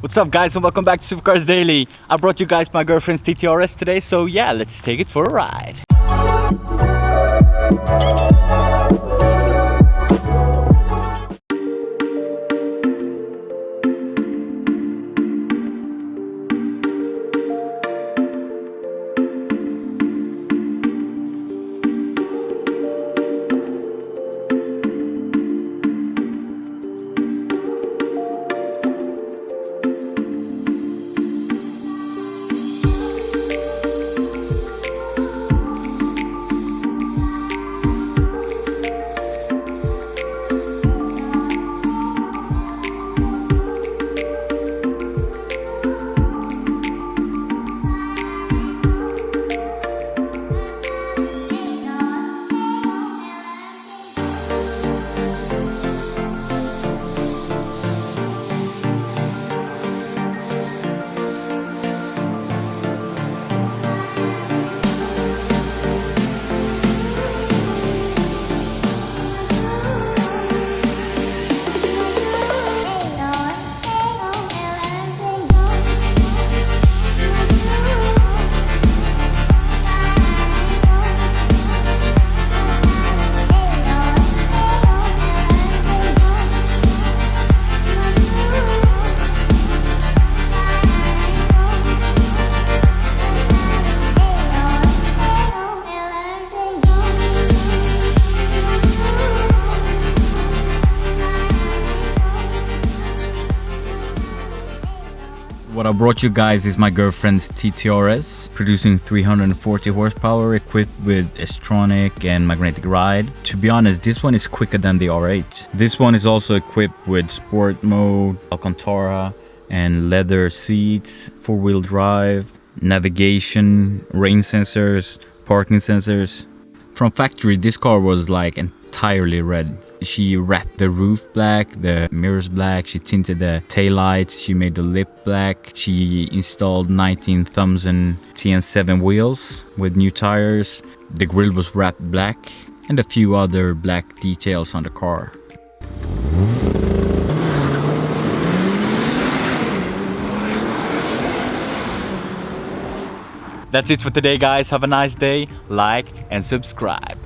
What's up guys, and welcome back to Supercars Daily. I brought you guys my girlfriend's TT RS today, so yeah, let's take it for a ride. What I brought you guys is my girlfriend's TT RS, producing 340 horsepower, equipped with Estronic and magnetic ride. To be honest, this one is quicker than the R8. This one is also equipped with sport mode, Alcantara and leather seats, 4-wheel drive, navigation, rain sensors, parking sensors. From factory, this car was like entirely red. She wrapped the roof black, the mirrors black, she tinted the taillights, she made the lip black, she installed 19 thumbs and TN7 wheels with new tires. The grille was wrapped black and a few other black details on the car. That's it for today guys, have a nice day, like and subscribe.